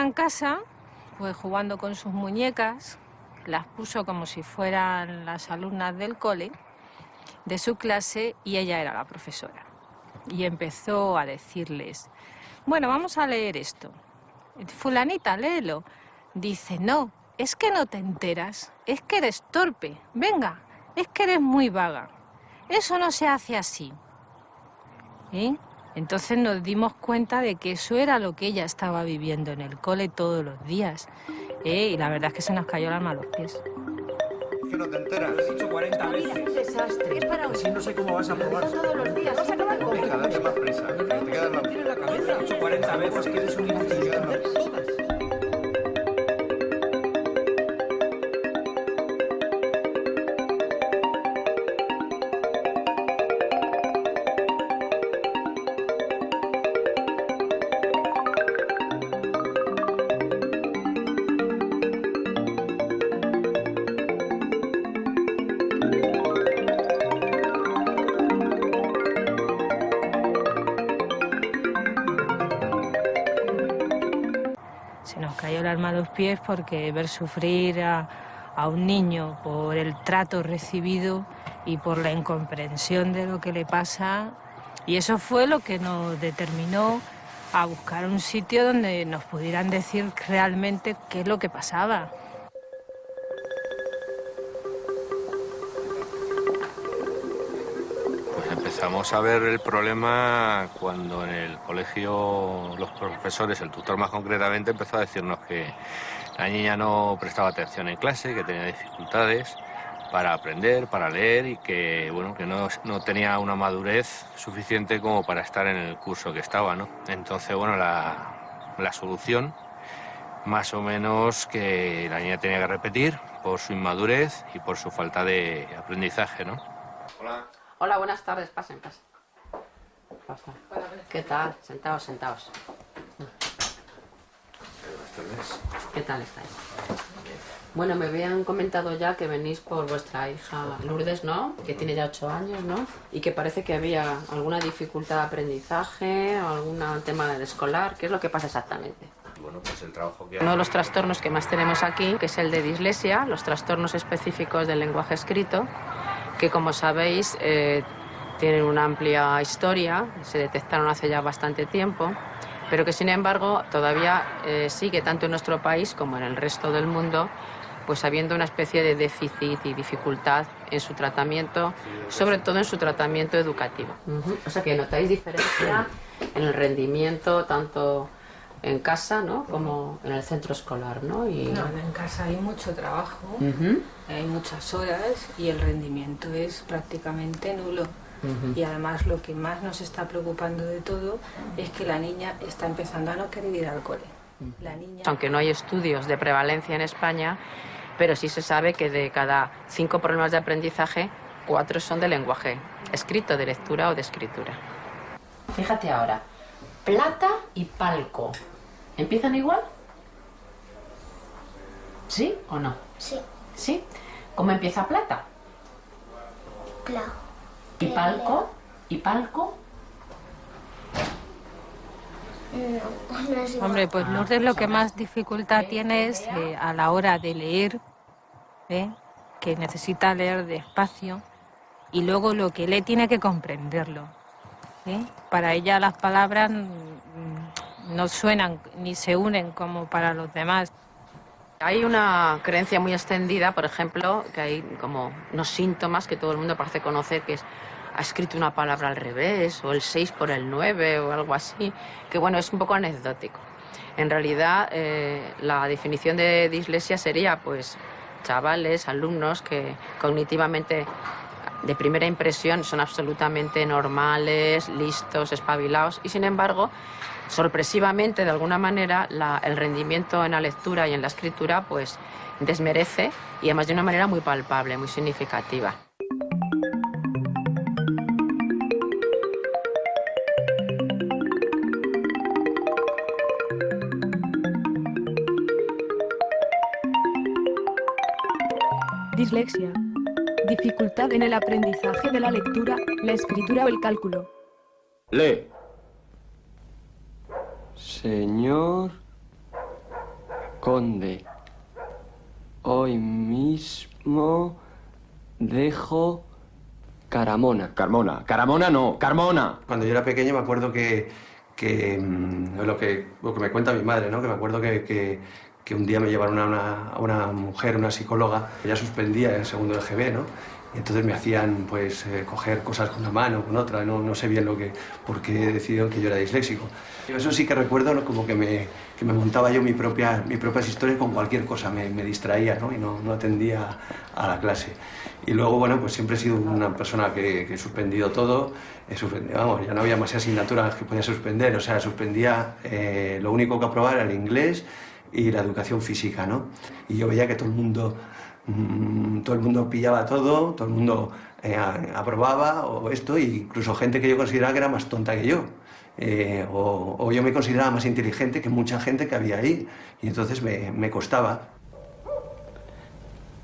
en casa, pues jugando con sus muñecas, las puso como si fueran las alumnas del cole, de su clase, y ella era la profesora. Y empezó a decirles, bueno, vamos a leer esto. Fulanita, léelo. Dice, no, es que no te enteras, es que eres torpe, venga, es que eres muy vaga. Eso no se hace así. Entonces nos dimos cuenta de que eso era lo que ella estaba viviendo en el cole todos los días. Y la verdad es que se nos cayó el alma a los pies. Es que no te enteras. Lo he dicho 40 veces. Mira, un desastre. Es para Así no sé cómo vas a probar. todos los días. Vas a acabar con Hija, date más prisa. Que te quedas la... Tiene la cabeza. Lo he dicho 40 veces que eres un inútil. Todas. Se nos cayó el alma a los pies porque ver sufrir a un niño por el trato recibido y por la incomprensión de lo que le pasa. Y eso fue lo que nos determinó a buscar un sitio donde nos pudieran decir realmente qué es lo que pasaba. Pues empezamos a ver el problema cuando en el colegio los profesores, el tutor más concretamente, empezó a decirnos que la niña no prestaba atención en clase, que tenía dificultades para aprender, para leer y que, bueno, que no tenía una madurez suficiente como para estar en el curso que estaba, ¿no? Entonces, bueno, la solución, más o menos, que la niña tenía que repetir por su inmadurez y por su falta de aprendizaje, ¿no? Hola. Hola, buenas tardes. Pasen, pasen. Pasa. ¿Qué tal? Sentaos, sentaos. Buenas tardes. ¿Qué tal estáis? Bueno, me habían comentado ya que venís por vuestra hija Lourdes, ¿no? Que tiene ya 8 años, ¿no? Y que parece que había alguna dificultad de aprendizaje, o algún tema escolar. ¿Qué es lo que pasa exactamente? Bueno, pues el trabajo que... Uno de los trastornos que más tenemos aquí, que es el de dislexia, los trastornos específicos del lenguaje escrito, que como sabéis tienen una amplia historia, se detectaron hace ya bastante tiempo, pero que sin embargo todavía sigue tanto en nuestro país como en el resto del mundo, pues habiendo una especie de déficit y dificultad en su tratamiento, sobre todo en su tratamiento educativo. O sea que notáis diferencia en el rendimiento tanto en casa, ¿no?, como en el centro escolar, ¿no? Y... No, en casa hay mucho trabajo, hay muchas horas y el rendimiento es prácticamente nulo. Y además lo que más nos está preocupando de todo es que la niña está empezando a no querer ir al cole. La niña... Aunque no hay estudios de prevalencia en España, pero sí se sabe que de cada 5 problemas de aprendizaje, 4 son de lenguaje escrito, de lectura o de escritura. Fíjate ahora, plata y palco, ¿empiezan igual? ¿Sí o no? Sí. ¿Sí? ¿Cómo empieza plata? Pla. ¿Y palco? ¿Y palco? No es igual. Hombre, pues Lourdes lo que más dificultad tiene es a la hora de leer, que necesita leer despacio, y luego lo que lee tiene que comprenderlo. Para ella las palabras no suenan ni se unen como para los demás. Hay una creencia muy extendida, por ejemplo, que hay como unos síntomas que todo el mundo parece conocer, que es ha escrito una palabra al revés, o el 6 por el 9, o algo así, que bueno, es un poco anecdótico. En realidad, la definición de dislexia sería, pues, chavales, alumnos que cognitivamente, de primera impresión, son absolutamente normales, listos, espabilados, y sin embargo, sorpresivamente, de alguna manera, el rendimiento en la lectura y en la escritura, pues, desmerece, y además de una manera muy palpable, muy significativa. Dislexia. Dificultad en el aprendizaje de la lectura, la escritura o el cálculo. Lee. Señor Conde. Hoy mismo dejo Caramona. Carmona no, Carmona. Cuando yo era pequeño me acuerdo que lo que me cuenta mi madre, ¿no? Que me acuerdo que un día me llevaron a una mujer, una psicóloga, que ya suspendía en segundo de GB, ¿no? Y entonces me hacían, pues, coger cosas con una mano, con otra, no sé bien por qué decidieron que yo era disléxico. Eso sí que recuerdo, ¿no? Como que me montaba yo mis propias historias con cualquier cosa, me distraía, ¿no? Y no atendía a la clase. Y luego, bueno, pues siempre he sido una persona que he suspendido todo, vamos, ya no había más asignaturas que podía suspender, o sea, suspendía, lo único que aprobaba era el inglés y la educación física, ¿no? Y yo veía que todo el mundo pillaba todo el mundo aprobaba o esto, e incluso gente que yo consideraba que era más tonta que yo. O yo me consideraba más inteligente que mucha gente que había ahí, y entonces me costaba.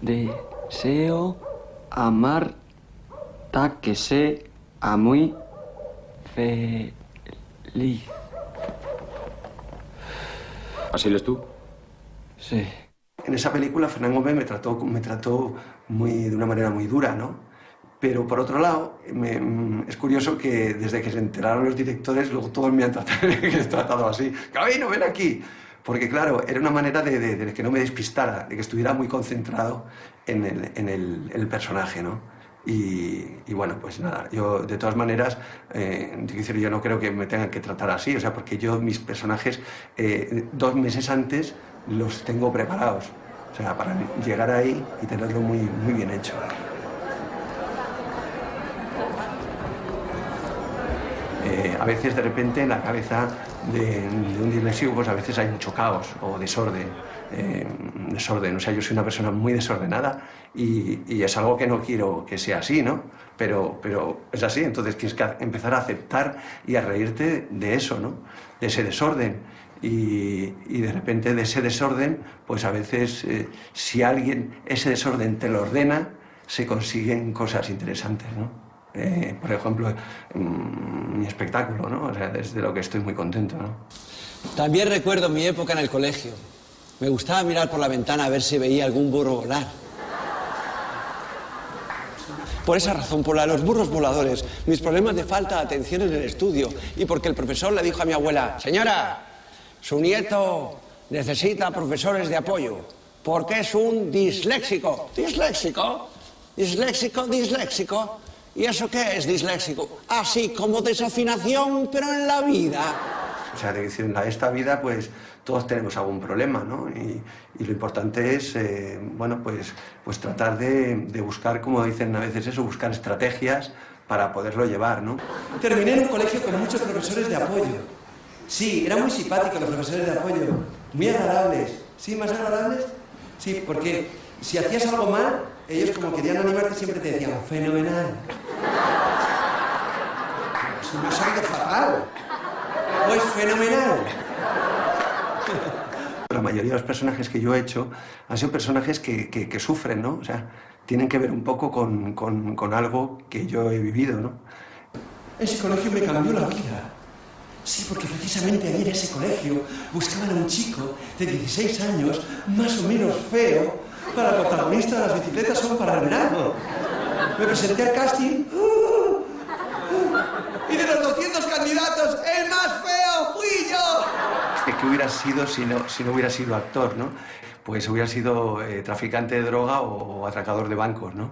Deseo a Marta que sea muy feliz. ¿Así eres tú? Sí. En esa película Fernán Gómez me trató de una manera muy dura, ¿no? Pero por otro lado, es curioso que desde que se enteraron los directores, luego todos me han tratado así. ¡Gabino, ven aquí! Porque claro, era una manera de que no me despistara, de que estuviera muy concentrado en el personaje, ¿no? Y bueno, pues nada, yo de todas maneras, yo no creo que me tengan que tratar así, o sea, porque yo mis personajes 2 meses antes los tengo preparados, o sea, para llegar ahí y tenerlo muy bien hecho. A veces de repente en la cabeza de un disléxico pues a veces hay mucho caos o desorden, o sea, yo soy una persona muy desordenada y es algo que no quiero que sea así, ¿no? Pero es así, entonces tienes que empezar a aceptar y a reírte de eso, ¿no? De ese desorden. Y de repente de ese desorden, pues a veces si alguien ese desorden te lo ordena, se consiguen cosas interesantes, ¿no? Por ejemplo, mi espectáculo, ¿no? O sea, desde lo que estoy muy contento, ¿no? También recuerdo mi época en el colegio. Me gustaba mirar por la ventana a ver si veía algún burro volar. Por esa razón, por la de los burros voladores, mis problemas de falta de atención en el estudio y porque el profesor le dijo a mi abuela: señora, su nieto necesita profesores de apoyo porque es un disléxico. ¿Disléxico? ¿Disléxico? ¿Disléxico? ¿Y eso qué es disléxico? Así como desafinación, pero en la vida. O sea, en esta vida, pues, todos tenemos algún problema, ¿no? Y lo importante es, bueno, pues tratar de buscar, como dicen a veces eso, buscar estrategias para poderlo llevar, ¿no? Terminé en un colegio con muchos profesores de apoyo. Sí, eran muy simpáticos los profesores de apoyo, muy agradables. ¿Sí, más agradables? Sí, porque si hacías algo mal, ellos como querían animarte siempre te decían fenomenal. Si me ha salido fatal. Pues fenomenal. La mayoría de los personajes que yo he hecho han sido personajes que sufren, ¿no? O sea, tienen que ver un poco con algo que yo he vivido, ¿no? Ese colegio me cambió la vida. Sí, porque precisamente ahí en ese colegio buscaban a un chico de 16 años, más o menos feo, para el protagonista de Las bicicletas son para el verano. Me presenté al casting y de los 200 candidatos, el más feo fui yo. ¿Qué hubiera sido si no hubiera sido actor, ¿no? Pues hubiera sido traficante de droga o atracador de bancos, ¿no?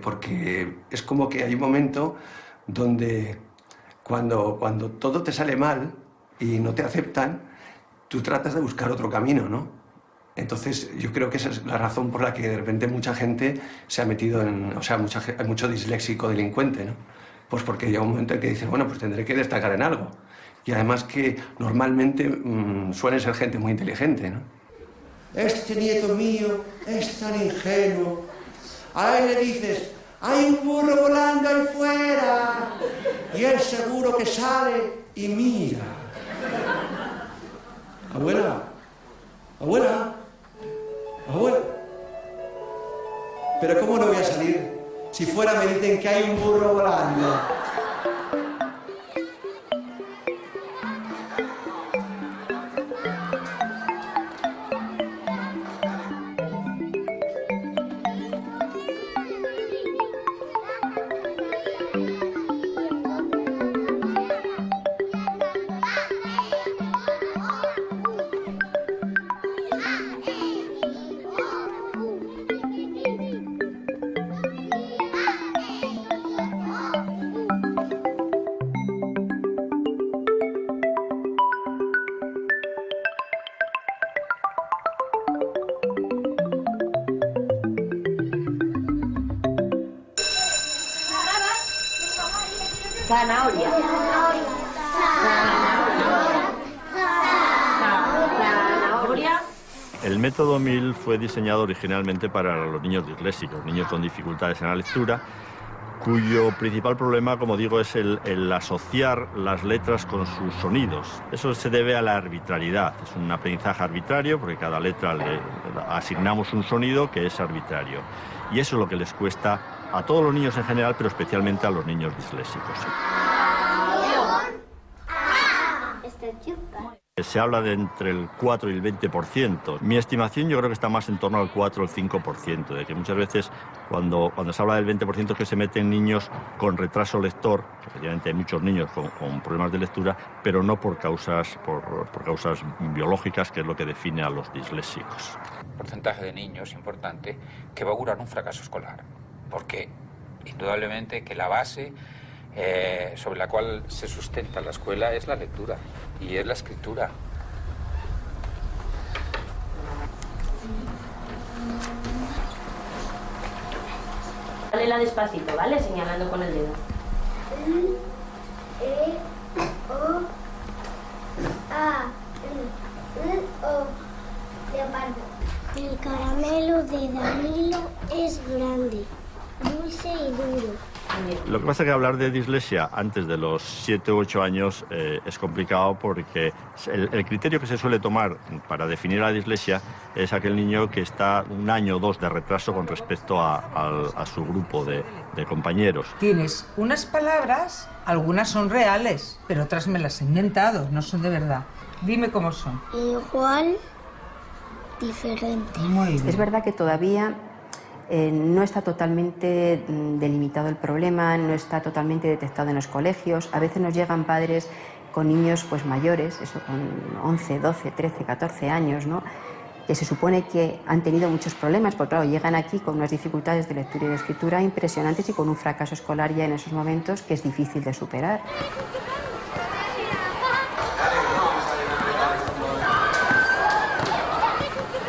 Porque es como que hay un momento donde cuando todo te sale mal y no te aceptan, tú tratas de buscar otro camino, ¿no? Entonces, yo creo que esa es la razón por la que de repente mucha gente se ha metido o sea, hay mucho disléxico delincuente, ¿no? Pues porque llega un momento en que dices, bueno, pues tendré que destacar en algo. Y además que normalmente suelen ser gente muy inteligente, ¿no? Este nieto mío es tan ingenuo. A él le dices, hay un burro volando ahí fuera. Y él seguro que sale y mira. Abuela, abuela. Abuela. Pero ¿cómo no voy a salir? Si fuera me dicen que hay un burro volando. Zanahoria. Zanahoria. El método MIL fue diseñado originalmente para los niños disléxicos, niños con dificultades en la lectura, cuyo principal problema, como digo, es el asociar las letras con sus sonidos. Eso se debe a la arbitrariedad. Es un aprendizaje arbitrario porque cada letra le asignamos un sonido que es arbitrario. Y eso es lo que les cuesta a todos los niños en general, pero especialmente a los niños disléxicos. Se habla de entre el 4 y el 20%. Mi estimación yo creo que está más en torno al 4 o el 5%, de que muchas veces cuando se habla del 20% es que se meten niños con retraso lector, efectivamente hay muchos niños con problemas de lectura, pero no por causas biológicas, que es lo que define a los disléxicos. Un porcentaje de niños importante que va a augurar un fracaso escolar, porque indudablemente que la base sobre la cual se sustenta la escuela es la lectura y es la escritura. Léela despacito, ¿vale? Señalando con el dedo. O, A, O, leopardo. El caramelo de Danilo es grande, dulce y duro. Lo que pasa es que hablar de dislexia antes de los 7 u 8 años es complicado porque el criterio que se suele tomar para definir la dislexia es aquel niño que está 1 año o 2 de retraso con respecto a su grupo de compañeros. Tienes unas palabras, algunas son reales, pero otras me las he inventado, no son de verdad. Dime cómo son. Igual, diferente. Muy bien. Es verdad que todavía no está totalmente delimitado el problema, no está totalmente detectado en los colegios. A veces nos llegan padres con niños pues mayores, eso con 11, 12, 13, 14 años, ¿no? Que se supone que han tenido muchos problemas, porque claro, llegan aquí con unas dificultades de lectura y de escritura impresionantes y con un fracaso escolar ya en esos momentos que es difícil de superar.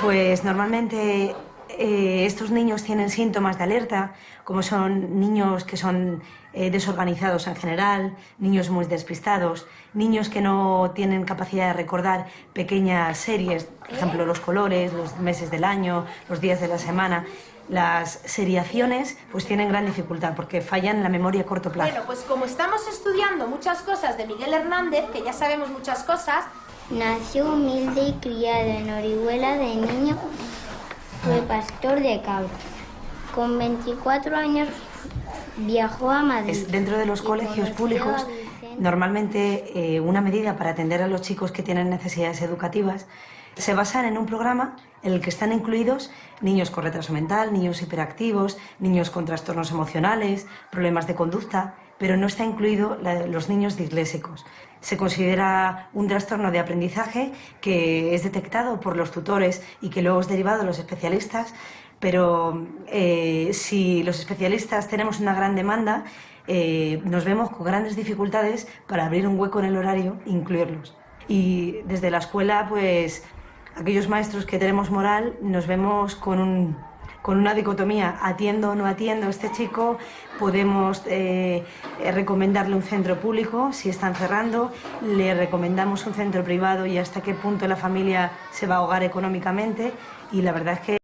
Pues normalmente estos niños tienen síntomas de alerta, como son niños que son desorganizados en general, niños muy despistados, niños que no tienen capacidad de recordar pequeñas series, por ejemplo, los colores, los meses del año, los días de la semana. Las seriaciones pues tienen gran dificultad porque fallan la memoria a corto plazo. Bueno, pues como estamos estudiando muchas cosas de Miguel Hernández, que ya sabemos muchas cosas... Nació humilde y criado en Orihuela de niño. Fue pastor de cabras. Con 24 años viajó a Madrid. Dentro de los colegios públicos, normalmente una medida para atender a los chicos que tienen necesidades educativas se basa en un programa en el que están incluidos niños con retraso mental, niños hiperactivos, niños con trastornos emocionales, problemas de conducta, pero no está incluido los niños disléxicos. Se considera un trastorno de aprendizaje que es detectado por los tutores y que luego es derivado a los especialistas, pero si los especialistas tenemos una gran demanda, nos vemos con grandes dificultades para abrir un hueco en el horario e incluirlos. Y desde la escuela, pues, aquellos maestros que tenemos moral nos vemos con una dicotomía, atiendo o no atiendo a este chico, podemos recomendarle un centro público si están cerrando, le recomendamos un centro privado y hasta qué punto la familia se va a ahogar económicamente, y la verdad es que